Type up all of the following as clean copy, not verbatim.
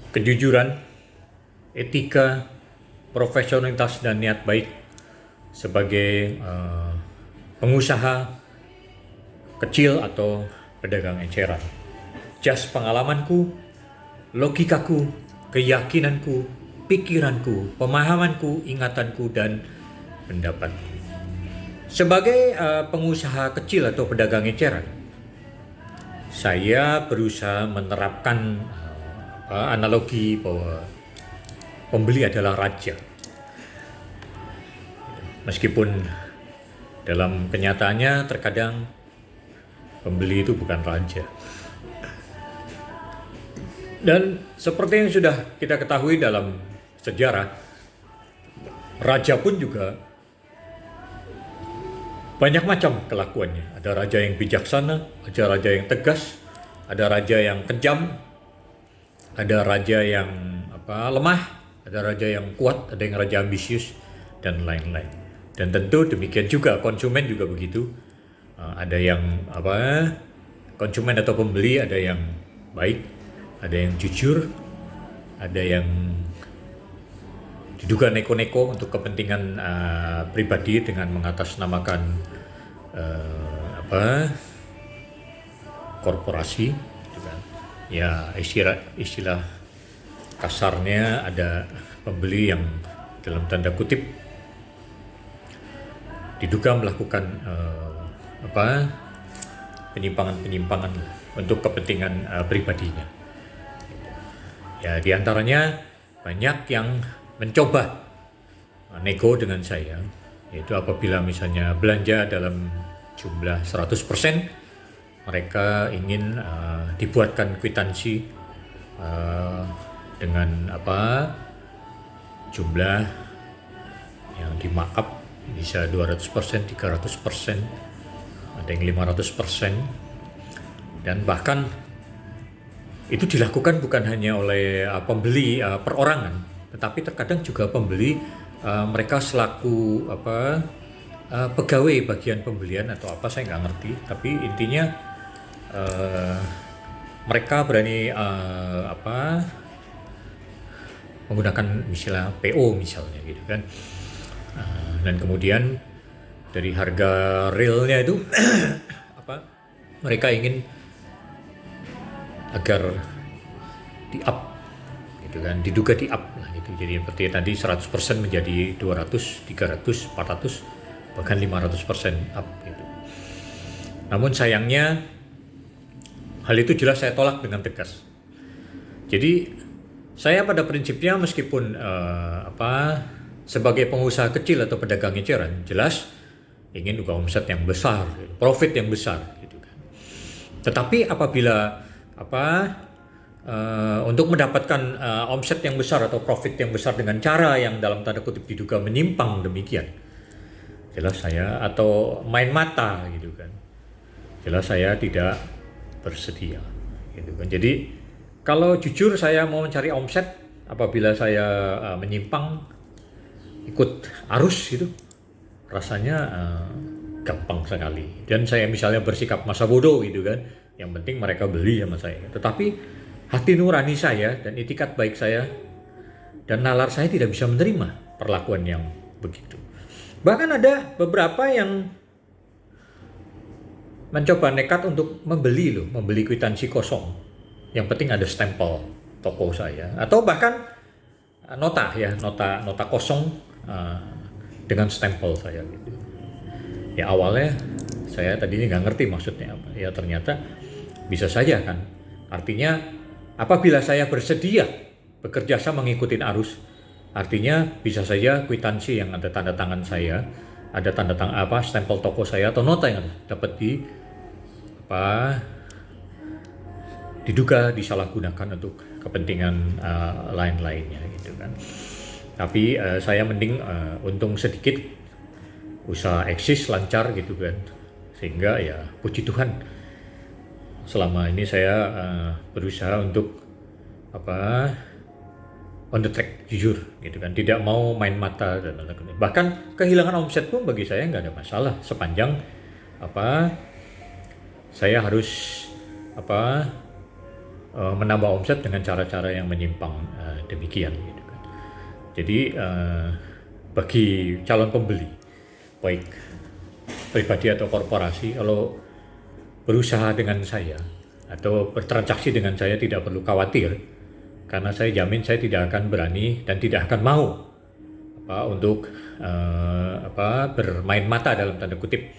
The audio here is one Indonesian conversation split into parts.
kejujuran, etika, profesionalitas dan niat baik sebagai pengusaha kecil atau pedagang eceran. Jas pengalamanku, logikaku, keyakinanku, pikiranku, pemahamanku, ingatanku, dan pendapatku. Sebagai pengusaha kecil atau pedagang eceran, saya berusaha menerapkan analogi bahwa pembeli adalah raja. Meskipun dalam kenyataannya terkadang pembeli itu bukan raja. Dan seperti yang sudah kita ketahui dalam sejarah, raja pun juga banyak macam kelakuannya. Ada raja yang bijaksana, ada raja yang tegas, ada raja yang kejam, ada raja yang lemah, ada raja yang kuat, ada yang raja ambisius, dan lain-lain. Dan tentu demikian juga konsumen juga begitu. Ada yang konsumen atau pembeli, ada yang baik, ada yang jujur, ada yang diduga neko-neko untuk kepentingan pribadi dengan mengatasnamakan korporasi, gitu kan. Ya istilah kasarnya ada pembeli yang dalam tanda kutip diduga melakukan penyimpangan untuk kepentingan pribadinya. Ya, diantaranya banyak yang mencoba nego dengan saya, yaitu apabila misalnya belanja dalam jumlah 100%, mereka ingin dibuatkan kwitansi dengan jumlah yang di-markup, bisa 200%, 300%, ada yang 500%, dan bahkan itu dilakukan bukan hanya oleh pembeli perorangan, tetapi terkadang juga pembeli mereka selaku pegawai bagian pembelian atau saya nggak ngerti, tapi intinya mereka berani menggunakan istilah PO misalnya, gitu kan. Dan kemudian dari harga realnya itu mereka ingin agar di-up, gitu kan, diduga di-up lah gitu. Jadi seperti tadi 100% menjadi 200, 300, 400, bahkan 500% up gitu. Namun sayangnya hal itu jelas saya tolak dengan tegas. Jadi saya pada prinsipnya meskipun sebagai pengusaha kecil atau pedagang eceran, jelas ingin juga omset yang besar, profit yang besar, gitu kan. Tetapi apabila untuk mendapatkan omset yang besar atau profit yang besar dengan cara yang dalam tanda kutip diduga menyimpang demikian, jelas saya atau main mata, gitu kan, jelas saya tidak bersedia, gitu kan. Jadi kalau jujur saya mau mencari omset, apabila saya menyimpang ikut arus itu rasanya gampang sekali, dan saya misalnya bersikap masa bodoh, gitu kan, yang penting mereka beli sama saya. Tetapi hati nurani saya dan itikat baik saya dan nalar saya tidak bisa menerima perlakuan yang begitu. Bahkan ada beberapa yang mencoba nekat untuk membeli kwitansi kosong, yang penting ada stempel toko saya, atau bahkan nota kosong dengan stempel saya gitu. Ya awalnya saya tadinya nggak ngerti maksudnya apa. Ya ternyata bisa saja kan. Artinya apabila saya bersedia bekerja sama mengikuti arus, artinya bisa saja kwitansi yang ada tanda tangan saya, ada tanda tangan stempel toko saya atau nota yang dapat diduga disalahgunakan untuk kepentingan lain-lainnya, gitu kan. Tapi saya mending untung sedikit, usaha eksis lancar, gitu kan, sehingga ya puji Tuhan selama ini saya berusaha untuk on the track, jujur, gitu kan, tidak mau main mata dan lain-lain. Bahkan kehilangan omset pun bagi saya nggak ada masalah sepanjang saya harus menambah omset dengan cara-cara yang menyimpang demikian gitu kan. Jadi bagi calon pembeli baik pribadi atau korporasi, kalau berusaha dengan saya atau bertransaksi dengan saya tidak perlu khawatir, karena saya jamin saya tidak akan berani dan tidak akan mau untuk bermain mata dalam tanda kutip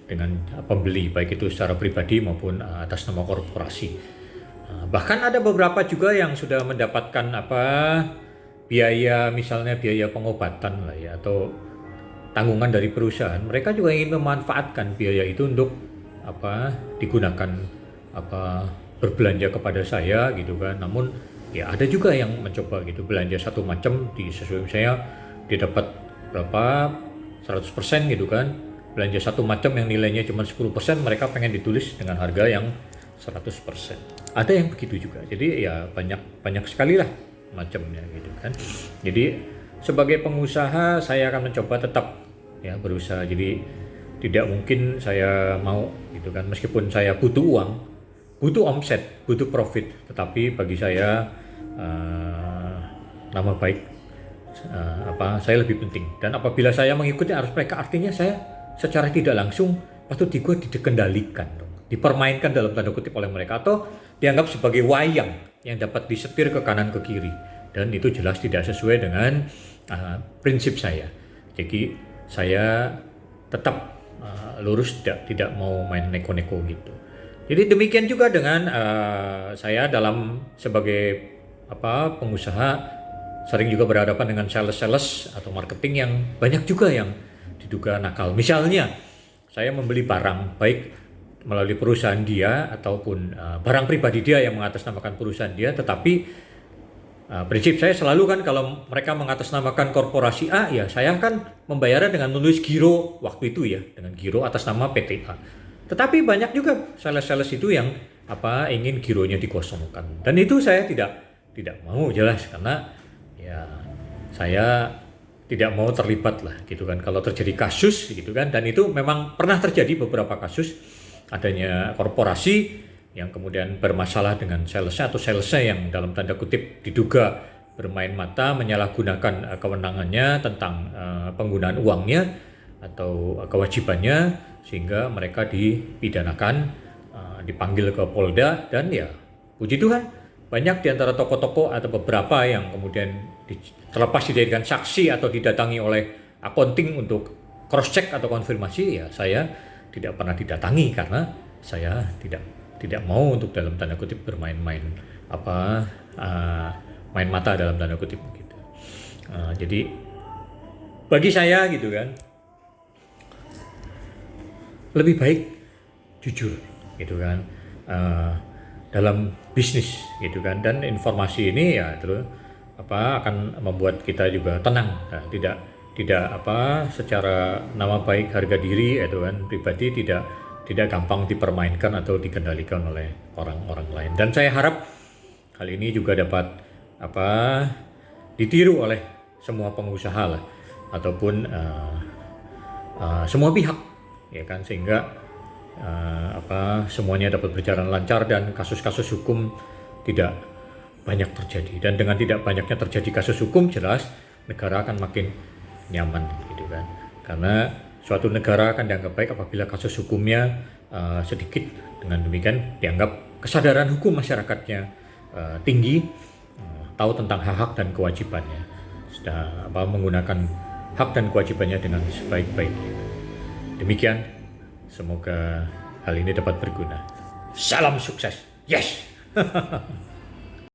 dengan pembeli, baik itu secara pribadi maupun atas nama korporasi. Bahkan ada beberapa juga yang sudah mendapatkan biaya, misalnya biaya pengobatan lah ya, atau tanggungan dari perusahaan. Mereka juga ingin memanfaatkan biaya itu untuk digunakan berbelanja kepada saya gitu kan. Namun ya ada juga yang mencoba gitu belanja satu macam sesuai misalnya dia dapat berapa 100% gitu kan, belanja satu macam yang nilainya cuma 10%, mereka pengen ditulis dengan harga yang 100%. Ada yang begitu juga. Jadi ya banyak sekali lah macamnya gitu kan. Jadi sebagai pengusaha saya akan mencoba tetap ya berusaha. Jadi tidak mungkin saya mau gitu kan, meskipun saya butuh uang, butuh omset, butuh profit, tetapi bagi saya nama baik saya lebih penting. Dan apabila saya mengikuti arus mereka, artinya saya secara tidak langsung patut dikendalikan dong, dipermainkan dalam tanda kutip oleh mereka, atau dianggap sebagai wayang yang dapat disetir ke kanan ke kiri, dan itu jelas tidak sesuai dengan prinsip saya. Jadi saya tetap lurus, tidak mau main neko-neko gitu. Jadi demikian juga dengan saya dalam sebagai pengusaha, sering juga berhadapan dengan sales atau marketing yang banyak juga yang diduga nakal. Misalnya saya membeli barang baik melalui perusahaan dia ataupun barang pribadi dia yang mengatasnamakan perusahaan dia, tetapi prinsip saya selalu kan kalau mereka mengatasnamakan korporasi A, ya saya akan membayarnya dengan menulis giro waktu itu ya, dengan giro atas nama PT A. Tetapi banyak juga sales itu yang ingin gironya dikosongkan, dan itu saya tidak mau, jelas, karena ya saya tidak mau terlibat lah gitu kan kalau terjadi kasus gitu kan. Dan itu memang pernah terjadi beberapa kasus adanya korporasi yang kemudian bermasalah dengan salesnya, atau salesnya yang dalam tanda kutip diduga bermain mata, menyalahgunakan kewenangannya tentang penggunaan uangnya atau kewajibannya, sehingga mereka dipidanakan, dipanggil ke Polda. Dan ya puji Tuhan banyak di antara toko-toko atau beberapa yang kemudian terlepas dijadikan saksi atau didatangi oleh accounting untuk cross check atau konfirmasi, ya saya tidak pernah didatangi karena saya tidak mau untuk dalam tanda kutip bermain-main main mata dalam tanda kutip gitu. Jadi bagi saya gitu kan, lebih baik jujur gitu kan dalam bisnis gitu kan. Dan informasi ini ya terus akan membuat kita juga tenang, tidak secara nama baik, harga diri itu kan pribadi tidak gampang dipermainkan atau dikendalikan oleh orang-orang lain. Dan saya harap hal ini juga dapat ditiru oleh semua pengusaha lah, ataupun semua pihak ya kan, sehingga semuanya dapat berjalan lancar dan kasus-kasus hukum tidak banyak terjadi. Dan dengan tidak banyaknya terjadi kasus hukum, jelas negara akan makin nyaman gitu kan, karena suatu negara akan dianggap baik apabila kasus hukumnya sedikit. Dengan demikian dianggap kesadaran hukum masyarakatnya tinggi, tahu tentang hak-hak dan kewajibannya, sudah menggunakan hak dan kewajibannya dengan sebaik-baiknya. Demikian, semoga hal ini dapat berguna. Salam sukses. Yes.